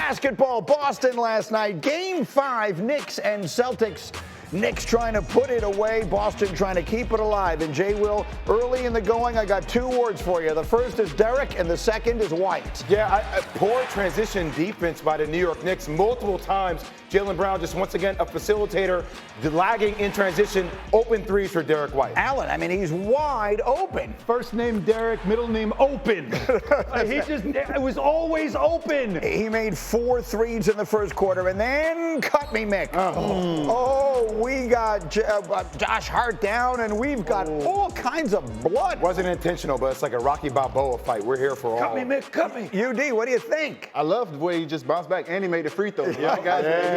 Basketball, Boston last night. Game 5, Knicks and Celtics. Knicks trying to put it away, Boston trying to keep it alive. And Jay Will, early in the going, I got 2 words for you. The first is Derek, and the second is White. Yeah, poor transition defense by the New York Knicks multiple times. Jaylen Brown just once again a facilitator, lagging in transition, open threes for Derek White. Allen, I mean, he's wide open. First name Derek, middle name Open. It was always open. He made 4 threes in the first quarter, and then cut me, Mick. Oh, we got Josh Hart down, and we've got all kinds of blood. Wasn't intentional, but it's like a Rocky Balboa fight. We're here for all. Cut me, Mick, cut me. UD, what do you think? I love the way he just bounced back, and he made the free throw.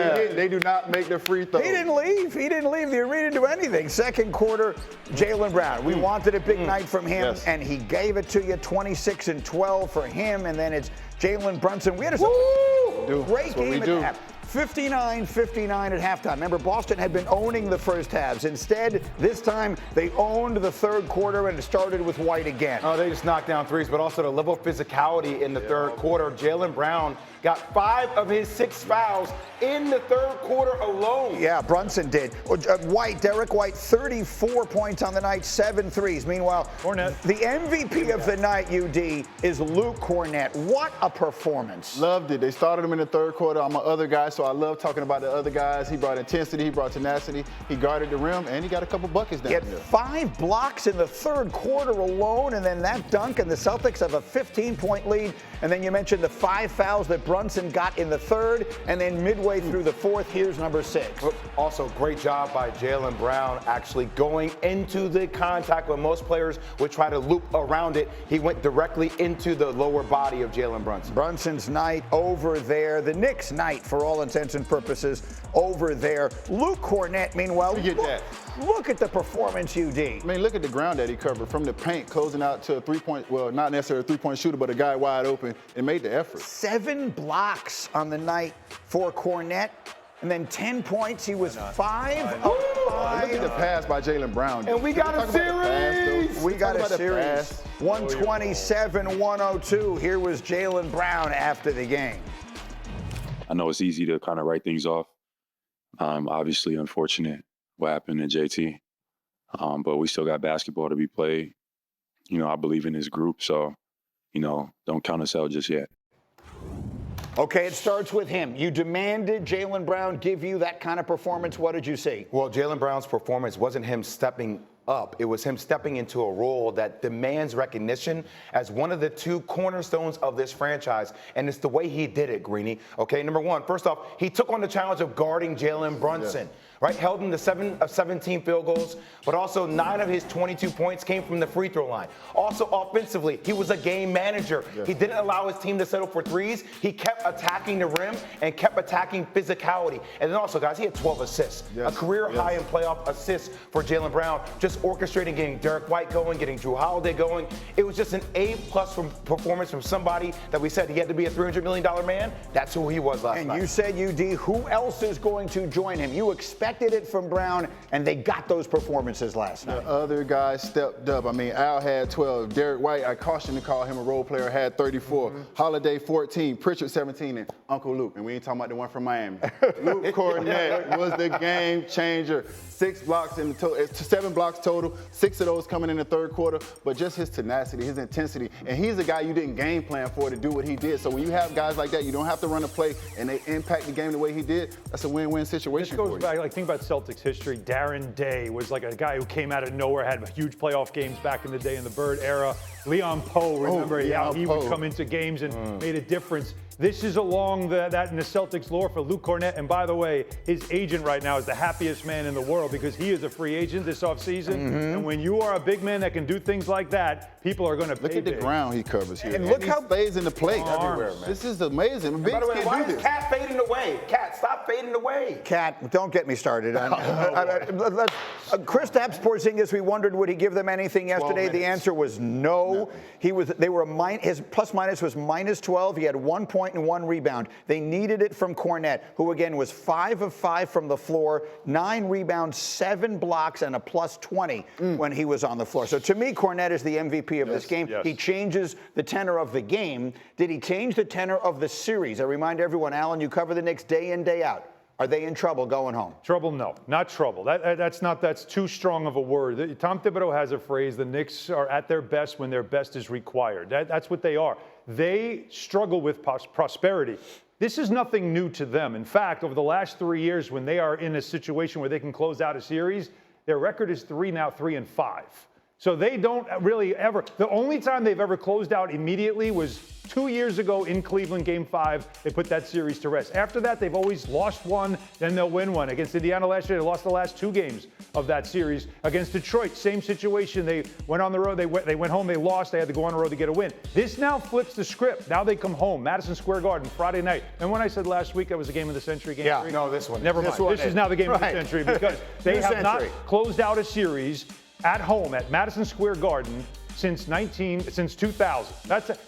They do not make the free throw. He didn't leave. He didn't leave the arena to do anything. Second quarter, Jaylen Brown. We wanted a big night from him, and he gave it to you. 26 and 12 for him, and then it's Jalen Brunson. We had a great game at half. 59-59 at halftime. Remember, Boston had been owning the first halves. Instead, this time, they owned the third quarter, and it started with White again. Oh, they just knocked down threes, but also the level of physicality in the third quarter. Jaylen Brown got 5 of his 6 fouls in the third quarter alone. Yeah, Brunson did. Derek White, 34 points on the night, 7 threes. Meanwhile, Kornet. The MVP of the night, UD, is Luke Kornet. What a performance. Loved it. They started him in the third quarter. I'm an other guy, so I love talking about the other guys. He brought intensity, he brought tenacity, he guarded the rim, and he got a couple buckets down there. He had 5 blocks in the third quarter alone, and then that dunk, and the Celtics have a 15-point lead. And then you mentioned the 5 fouls that Brunson got in the third, and then midway through the fourth, here's number 6. Also, great job by Jaylen Brown actually going into the contact when most players would try to loop around it. He went directly into the lower body of Jalen Brunson. Brunson's night over there. The Knicks' night, for all intents and purposes, over there. Luke Kornet, meanwhile, look at the performance, UD. I mean, look at the ground that he covered from the paint, closing out to a three-point, well, not necessarily a three-point shooter, but a guy wide open, and made the effort. 7 blocks on the night for Kornet, and then 10 points. He was 5 of 5. Look at the pass by Jaylen Brown. And we got a series. We got a series. 127-102. Here was Jaylen Brown after the game. I know it's easy to kind of write things off. Obviously, unfortunate what happened to JT, but we still got basketball to be played. You know, I believe in this group, so, you know, don't count us out just yet. Okay, it starts with him. You demanded Jaylen Brown give you that kind of performance. What did you see? Well, Jaylen Brown's performance wasn't him stepping up. It was him stepping into a role that demands recognition as one of the 2 cornerstones of this franchise, and it's the way he did it, Greeny. Okay, number 1, first off, he took on the challenge of guarding Jalen Brunson. Right, held him to 7 of 17 field goals, but also 9 of his 22 points came from the free throw line. Also offensively, he was a game manager. He didn't allow his team to settle for threes. He kept attacking the rim and kept attacking physicality. And then also, guys, he had 12 assists, a career high in playoff assists for Jaylen Brown, just orchestrating getting Derek White going, getting Drew Holiday going. It was just an A-plus performance from somebody that we said he had to be a $300 million man. That's who he was last night. And you said, UD, who else is going to join him? You expected it from Brown, and they got those performances last night. The other guys stepped up. I mean, Al had 12. Derek White, I caution to call him a role player, had 34. Holiday, 14. Pritchard, 17. And Uncle Luke. And we ain't talking about the one from Miami. Luke Kornet was the game changer. 6 blocks in the total, 7 blocks total. 6 of those coming in the third quarter. But just his tenacity, his intensity. And he's a guy you didn't game plan for to do what he did. So when you have guys like that, you don't have to run a play, and they impact the game the way he did. That's a win-win situation. This goes back, like, think about Celtics history. Darren Day was like a guy who came out of nowhere, had huge playoff games back in the day in the Bird era. Leon Poe, remember how he would come into games and made a difference. This is along that in the Celtics lore for Luke Kornet. And by the way, his agent right now is the happiest man in the world because he is a free agent this offseason. And when you are a big man that can do things like that, people are going to pay Look at the big. ground he covers here. And look how he stays in the plate everywhere, man. This is amazing. Bigs By the way, why can't do is this. Cat fading away? Cat, stop fading away. Cat, don't get me started. Kristaps Porzingis, we wondered would he give them anything yesterday. The answer was no. His plus minus was -12. He had 1 point and 1 rebound. They needed it from Kornet, who again was 5 of 5 from the floor, 9 rebounds, 7 blocks, and a plus 20 when he was on the floor. So to me, Kornet is the MVP of this game. Yes. He changes the tenor of the game. Did he change the tenor of the series? I remind everyone, Alan, you cover the Knicks day in, day out. Are they in trouble going home? Trouble? No, not trouble. That's too strong of a word. Tom Thibodeau has a phrase: the Knicks are at their best when their best is required. That's what they are. They struggle with prosperity. This is nothing new to them. In fact, over the last 3 years, when they are in a situation where they can close out a series, their record is 3-5. So they don't really ever. The only time they've ever closed out immediately was 2 years ago in Cleveland, Game 5. They put that series to rest. After that, they've always lost one, then they'll win one. Against Indiana last year, they lost the last 2 games of that series. Against Detroit, same situation. They went on the road. They went home. They lost. They had to go on the road to get a win. This now flips the script. Now they come home, Madison Square Garden, Friday night. And when I said last week that was a game of the century, game 3? No, this one. Never mind. This is now the game of the century because they have not closed out a series at home at Madison Square Garden since 2000.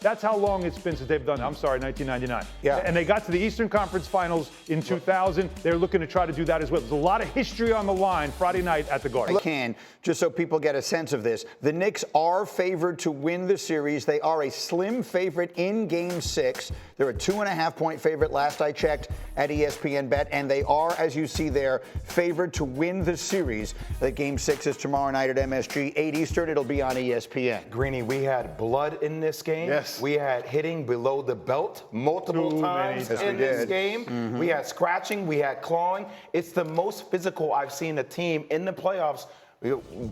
That's how long it's been since they've done it. I'm sorry, 1999. Yeah. And they got to the Eastern Conference Finals in 2000. They're looking to try to do that as well. There's a lot of history on the line Friday night at the Garden. Just so people get a sense of this, the Knicks are favored to win the series. They are a slim favorite in Game 6. They're a 2.5-point favorite last I checked at ESPN Bet, and they are, as you see there, favored to win the series. The Game 6 is tomorrow night at MSG, 8 Eastern. It'll be on ESPN. Greeny, we had blood in this game. Yes. We had hitting below the belt multiple times in this game. We had scratching. We had clawing. It's the most physical I've seen a team in the playoffs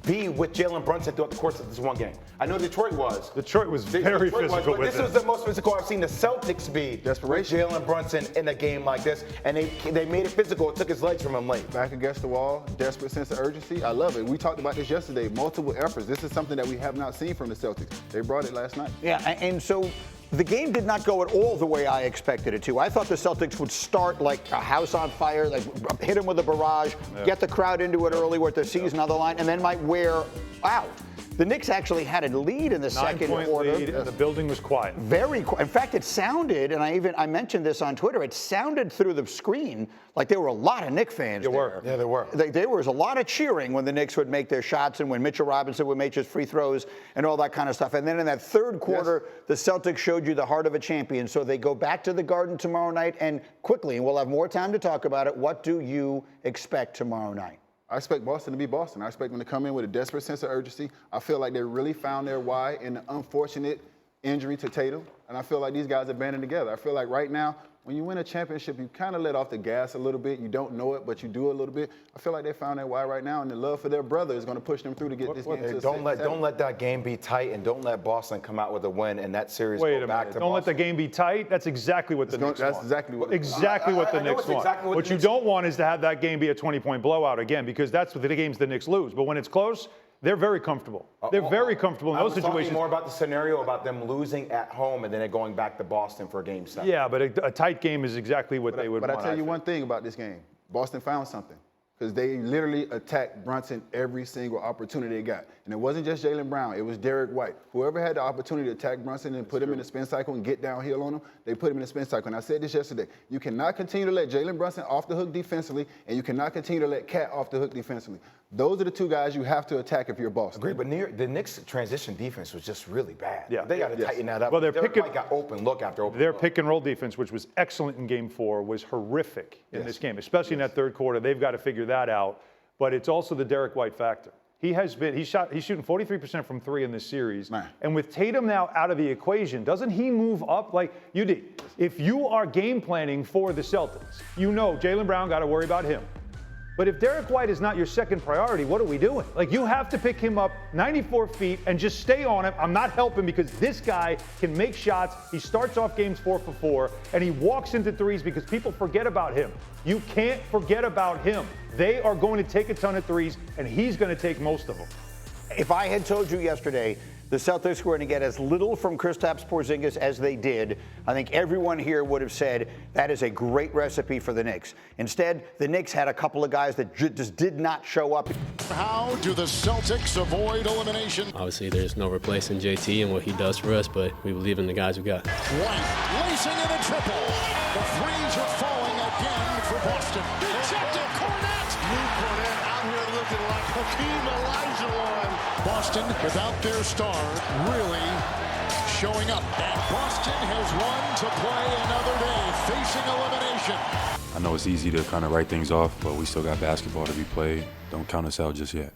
be with Jaylen Brunson throughout the course of this one game. I know Detroit was. Detroit was very physical with this was the most physical I've seen the Celtics be Desperation. with Jaylen Brunson in a game like this. And they made it physical. It took his legs from him late. Back against the wall, desperate sense of urgency. I love it. We talked about this yesterday. Multiple efforts. This is something that we have not seen from the Celtics. They brought it last night. Yeah, and so the game did not go at all the way I expected it to. I thought the Celtics would start like a house on fire, like hit them with a barrage, get the crowd into it early with their season on the line, and then might wear out. The Knicks actually had a lead in the second quarter. 9-point lead, and the building was quiet. Very quiet. In fact, it sounded, and I mentioned this on Twitter, it sounded through the screen like there were a lot of Knicks fans there. Yeah, there were. There was a lot of cheering when the Knicks would make their shots and when Mitchell Robinson would make his free throws and all that kind of stuff. And then in that third quarter, the Celtics showed you the heart of a champion. So they go back to the Garden tomorrow night, and quickly, and we'll have more time to talk about it, what do you expect tomorrow night? I expect Boston to be Boston. I expect them to come in with a desperate sense of urgency. I feel like they really found their why in the unfortunate injury to Tatum. And I feel like these guys are banding together. I feel like right now, when you win a championship, you kind of let off the gas a little bit. You don't know it, but you do a little bit. I feel like they found their why right now, and the love for their brother is going to push them through to get this game to a don't let that game be tight, and don't let Boston come out with a win and that series Wait go a back minute. to Don't Boston. let the game be tight. That's exactly what the Knicks want. That's exactly what the Knicks want. Exactly What you don't want is to have that game be a 20-point blowout again, because that's what the games the Knicks lose. But when it's close, they're very comfortable. They're very comfortable in those situations. Talking more about the scenario about them losing at home and then it going back to Boston for Game 7. Yeah, but a tight game is exactly what they would want. But I tell you one thing about this game. Boston found something, because they literally attacked Brunson every single opportunity they got. And it wasn't just Jaylen Brown. It was Derek White. Whoever had the opportunity to attack Brunson and put him in the spin cycle and get downhill on him, they put him in the spin cycle. And I said this yesterday. You cannot continue to let Jaylen Brunson off the hook defensively, and you cannot continue to let Cat off the hook defensively. Those are the two guys you have to attack if you're Boston. Agreed, but the Knicks' transition defense was just really bad. Yeah. They got to tighten that up. Well, Derek White got open look after open Their look. pick and roll defense, which was excellent in Game 4, was horrific in this game, especially in that third quarter. They've got to figure that out. But it's also the Derek White factor. He's shooting 43% from 3 in this series. Man. And with Tatum now out of the equation, doesn't he move up? Like, UD, if you are game planning for the Celtics, you know Jaylen Brown got to worry about him. But if Derek White is not your second priority, what are we doing? Like, you have to pick him up 94 feet and just stay on him. I'm not helping because this guy can make shots. He starts off games 4 for 4, and he walks into threes because people forget about him. You can't forget about him. They are going to take a ton of threes, and he's going to take most of them. If I had told you yesterday the Celtics were going to get as little from Kristaps Porzingis as they did, I think everyone here would have said that is a great recipe for the Knicks. Instead, the Knicks had a couple of guys that just did not show up. How do the Celtics avoid elimination? Obviously, there's no replacing JT and what he does for us, but we believe in the guys we got. White lacing in a triple. The threes are falling again for Boston. Ejected Kornet. Kornet out here looking like Hakeem Olajuwon. Boston, without their star, really showing up. And Boston has won to play another day, facing elimination. I know it's easy to kind of write things off, but we still got basketball to be played. Don't count us out just yet.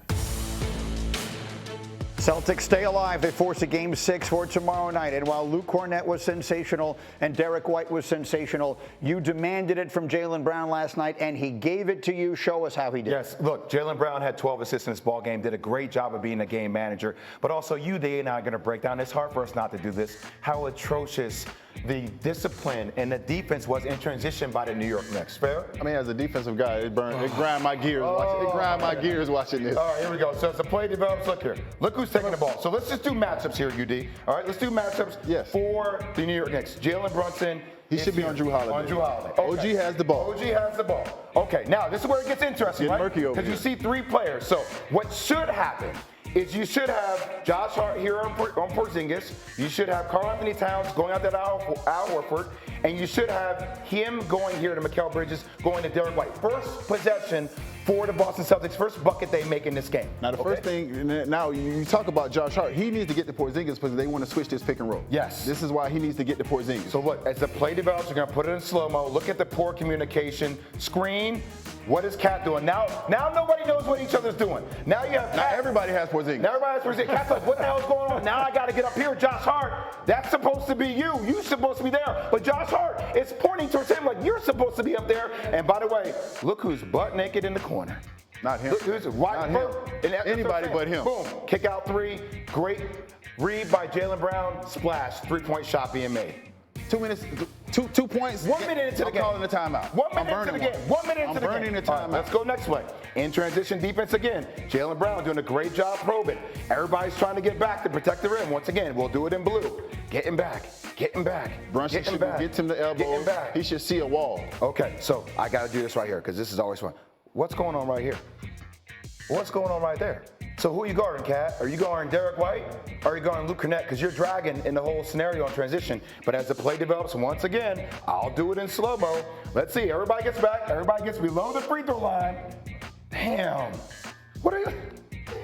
Celtics stay alive. They force a Game 6 for tomorrow night. And while Luke Kornet was sensational and Derek White was sensational, you demanded it from Jaylen Brown last night, and he gave it to you. Show us how he did. Yes, look, Jaylen Brown had 12 assists in this ball game, did a great job of being a game manager. But also, you, D, and I are going to break down. It's hard for us not to do this. How atrocious the discipline and the defense was in transition by the New York Knicks. Fair? I mean, as a defensive guy, it grind my gears. It grind my gears watching this. All right, here we go. So as the play develops, look here. Look who's taking the ball. So let's just do matchups here, UD. All right, let's do matchups for the New York Knicks. Jaylen Brunson. He should be on Drew Holiday. On Drew Holiday. Okay. OG has the ball. OG has the ball. Okay, now this is where it gets interesting, right? Because you see three players. So what should happen is you should have Josh Hart here on Porzingis. You should have Karl-Anthony Towns going out there to Al Horford. And you should have him going here to Mikal Bridges, going to Derek White. First possession for the Boston Celtics, first bucket they make in this game. Now, the first thing, now you talk about Josh Hart. He needs to get to Porzingis because they want to switch this pick and roll. Yes. This is why he needs to get to Porzingis. So look, as the play develops, you're going to put it in slow-mo. Look at the poor communication. Screen. What is Cat doing? Now nobody knows what each other's doing. Now you have Cat. Now everybody has Porzingis. Now everybody has Porzingis. Cat's like, what the hell is going on? Now I got to get up here. Josh Hart, that's supposed to be you. You're supposed to be there. But Josh Hart is pointing towards him like you're supposed to be up there. And by the way, look who's butt naked in the corner. Not him. Look who's wide Not him. Anybody but him. Boom. Kick out three. Great read by Jaylen Brown. Splash. Three-point shot being made. 2 minutes, two points. 1 minute into the game. I'm calling the timeout. 1 minute into the game. 1 minute into the game. I'm burning the timeout. Let's go next play. In transition defense again. Jaylen Brown doing a great job probing. Everybody's trying to get back to protect the rim. Once again, we'll do it in blue. Getting back. Getting back. Brunson should get him the elbow. He should see a wall. Okay, so I got to do this right here because this is always fun. What's going on right here? What's going on right there? So who are you guarding, Cat? Are you guarding Derek White? Or are you guarding Luke Kornet? Because you're dragging in the whole scenario in transition. But as the play develops, once again, I'll do it in slow-mo. Let's see. Everybody gets back. Everybody gets below the free throw line. Damn. What are you?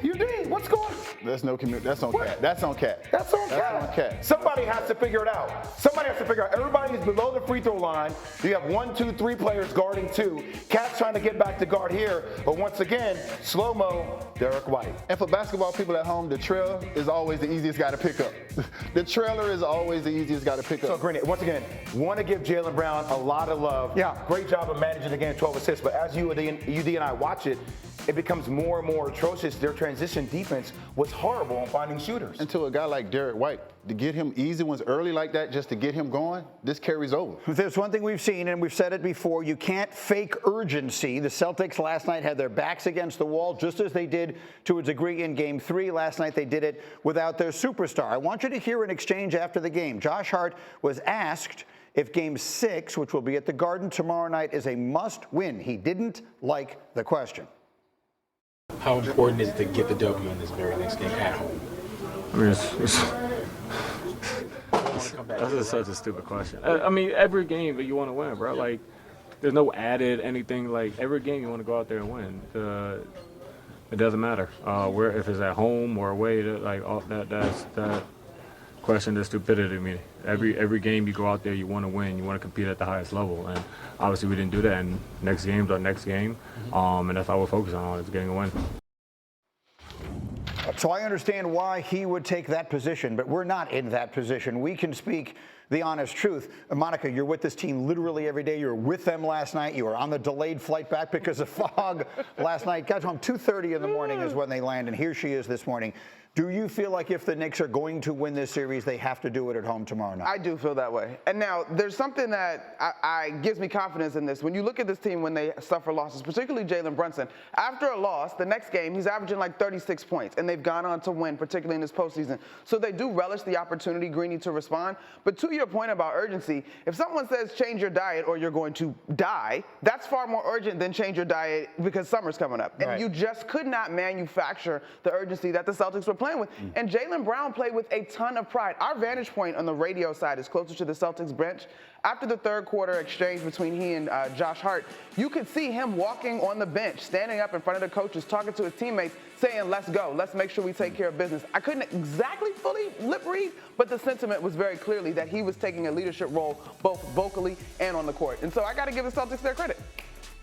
You did. What's going on? That's no commute. That's on Cat. That's on Cat. That's on Cat. Somebody has to figure it out. Somebody has to figure out. Everybody is below the free throw line. You have 1, 2, 3 players guarding 2. Cat's trying to get back to guard here. But once again, slow-mo, Derek White. And for basketball people at home, the trail is always the easiest guy to pick up. The trailer is always the easiest guy to pick up. So, Green, once again, want to give Jaylen Brown a lot of love. Yeah. Great job of managing the game, 12 assists. But as UD and I watch it, it becomes more and more atrocious. Their transition defense was horrible on finding shooters. And to a guy like Derek White, to get him easy ones early like that, just to get him going, this carries over. There's one thing we've seen, and we've said it before, you can't fake urgency. The Celtics last night had their backs against the wall, just as they did to a degree in Game 3. Last night they did it without their superstar. I want you to hear an exchange after the game. Josh Hart was asked if Game 6, which will be at the Garden tomorrow night, is a must-win. He didn't like the question. How important is it to get the W in this very next game at home? I mean, that's just such a stupid question. I mean, every game that you want to win, bro. Like, there's no added anything. Like, every game you want to go out there and win. It doesn't matter where, if it's at home or away. Like, all that question is stupidity to me. Every game you go out there, you want to win. You want to compete at the highest level, and obviously we didn't do that. And next game's our next game, and that's all we're focusing on, is getting a win. So I understand why he would take that position, but we're not in that position. We can speak the honest truth. Monica, you're with this team literally every day. You were with them last night. You were on the delayed flight back because of fog last night. Got home 2:30 in the morning is when they land, and here she is this morning. Do you feel like if the Knicks are going to win this series, they have to do it at home tomorrow night? I do feel that way. And now, there's something that gives me confidence in this. When you look at this team when they suffer losses, particularly Jaylen Brunson, after a loss, the next game, he's averaging like 36 points, and they've gone on to win, particularly in this postseason. So they do relish the opportunity, Greeny, to respond. But to your point about urgency, if someone says change your diet or you're going to die, that's far more urgent than change your diet because summer's coming up. And you just could not manufacture the urgency that the Celtics were playing with. And Jaylen Brown played with a ton of pride. Our vantage point on the radio side is closer to the Celtics bench. After the third quarter exchange between he and Josh Hart, you could see him walking on the bench, standing up in front of the coaches, talking to his teammates, saying, let's go, let's make sure we take care of business. I couldn't exactly fully lip read, but the sentiment was very clearly that he was taking a leadership role both vocally and on the court. And so I got to give the Celtics their credit.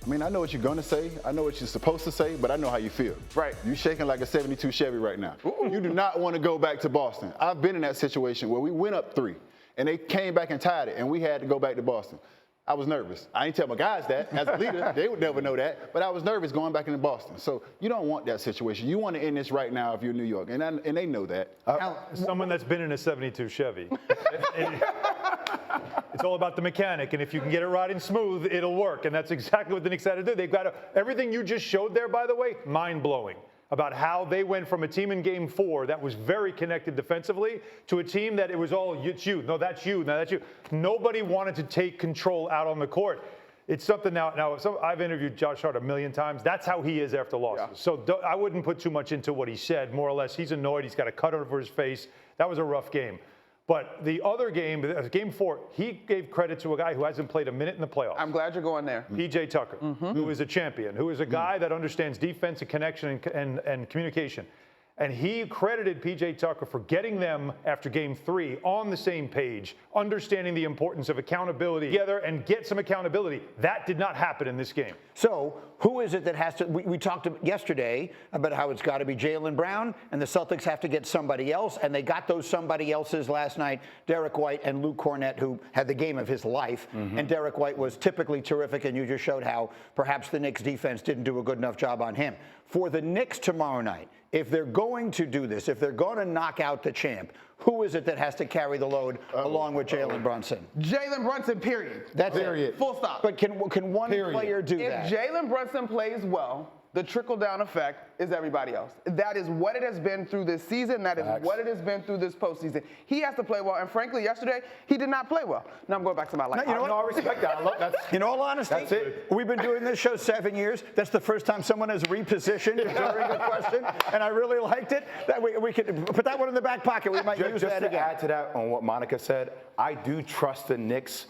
I mean, I know what you're going to say. I know what you're supposed to say, but I know how you feel. Right. You're shaking like a 72 Chevy right now. You do not want to go back to Boston. I've been in that situation where we went up 3, and they came back and tied it, and we had to go back to Boston. I was nervous. I ain't tell my guys that. As a leader, they would never know that. But I was nervous going back into Boston. So you don't want that situation. You want to end this right now if you're New York, and they know that. Someone that's been in a 72 Chevy. It's all about the mechanic, and if you can get it riding smooth, it'll work. And that's exactly what the Knicks had to do. They've got everything you just showed there, by the way, mind-blowing. About how they went from a team in Game 4 that was very connected defensively to a team that it was all, it's you, no, that's you, no, that's you. Nobody wanted to take control out on the court. It's something now I've interviewed Josh Hart a million times. That's how he is after losses. Yeah. So I wouldn't put too much into what he said. More or less, he's annoyed. He's got a cut over his face. That was a rough game. But the other game, Game 4, he gave credit to a guy who hasn't played a minute in the playoffs. I'm glad you're going there. P.J. Tucker, who is a champion, who is a guy that understands defense and connection and communication. And he credited P.J. Tucker for getting them, after Game 3, on the same page, understanding the importance of accountability together and get some accountability. That did not happen in this game. So who is it that has to, we talked yesterday about how it's got to be Jaylen Brown, and the Celtics have to get somebody else, and they got those somebody else's last night, Derek White and Luke Kornet, who had the game of his life. And Derek White was typically terrific, and you just showed how perhaps the Knicks defense didn't do a good enough job on him. For the Knicks tomorrow night, if they're going to do this, if they're going to knock out the champ, who is it that has to carry the load along with Jaylen Brunson? Jaylen Brunson, period. That's period. Full stop. But can one player do that? If Jaylen Brunson plays well, the trickle-down effect is everybody else. That is what it has been through this season. That is what it has been through this postseason. He has to play well, and frankly, yesterday, he did not play well. Now I'm going back to my life. No, I respect that. In all honesty, that's it. We've been doing this show 7 years. That's the first time someone has repositioned during a question, and I really liked it. That we could put that one in the back pocket. We might use that again. Just to add to that on what Monica said, I do trust the Knicks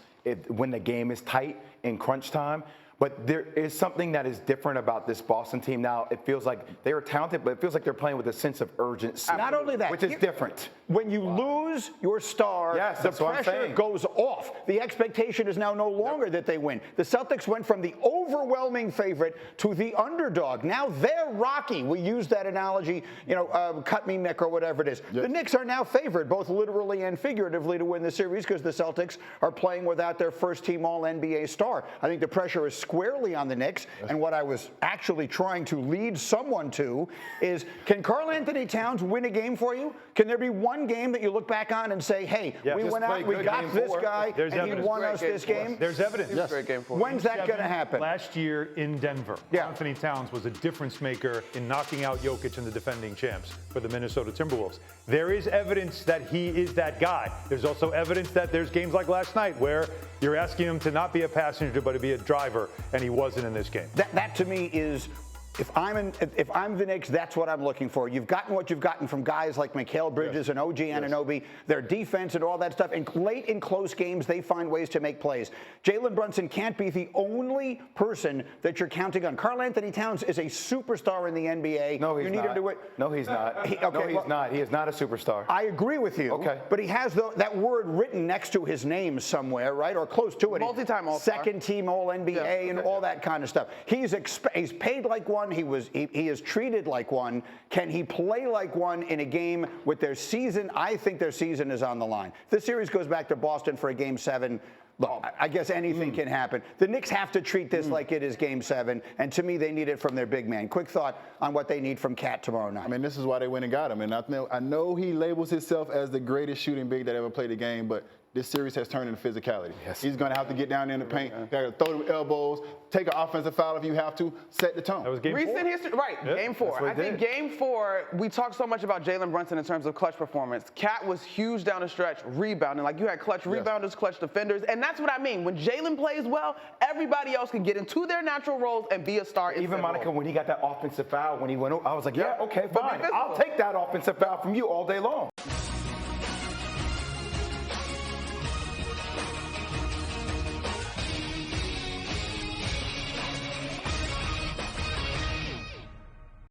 when the game is tight in crunch time. But there is something that is different about this Boston team now. It feels like they are talented, but it feels like they're playing with a sense of urgency. Not only that, which is different. When you lose your star, the pressure goes off. The expectation is now no longer that they win. The Celtics went from the overwhelming favorite to the underdog. Now they're Rocky. We use that analogy, cut me, Mick, or whatever it is. Yes. The Knicks are now favored, both literally and figuratively, to win the series because the Celtics are playing without their first-team All-NBA star. I think the pressure is squarely on the Knicks, and what I was actually trying to lead someone to is, can Karl-Anthony Towns win a game for you? Can there be one game that you look back on and say, hey, we went out, we got this guy, and he won us this game? There's evidence. Yes. Great game for When's that going to happen? Last year in Denver, Anthony Towns was a difference maker in knocking out Jokic and the defending champs for the Minnesota Timberwolves. There is evidence that he is that guy. There's also evidence that there's games like last night where you're asking him to not be a passenger but to be a driver, and he wasn't in this game. That to me is, if I'm the Knicks, that's what I'm looking for. You've gotten what you've gotten from guys like Mikal Bridges and OG Anunoby, their defense and all that stuff. And late in close games, they find ways to make plays. Jaylen Brunson can't be the only person that you're counting on. Karl-Anthony Towns is a superstar in the NBA. No, he's not. Him to No, he's not. He's not. He is not a superstar. I agree with you. Okay. But he has that word written next to his name somewhere, right? Or close to it. Multi-time All-Star. Second team All-NBA and all that kind of stuff. He's paid like one. one. He is treated like one. Can he play like one in a game with their season? I think their season is on the line. If the series goes back to Boston for a Game 7, look, I guess anything can happen. The Knicks have to treat this like it is Game 7, and to me, they need it from their big man. Quick thought on what they need from Cat tomorrow night. I mean, this is why they went and got him. And I know he labels himself as the greatest shooting big that ever played the game, but this series has turned into physicality. Yes. He's going to have to get down in the paint, got to throw them elbows, take an offensive foul if you have to, set the tone. That was Game 4. Recent history, right? Yep. Game 4. I think Game 4. We talk so much about Jaylen Brunson in terms of clutch performance. Cat was huge down the stretch, rebounding. Like you had clutch rebounders, clutch defenders, and that's what I mean. When Jaylen plays well, everybody else can get into their natural roles and be a star. Even Monica, when he got that offensive foul, when he went, I was like, yeah, okay, fine. I'll take that offensive foul from you all day long.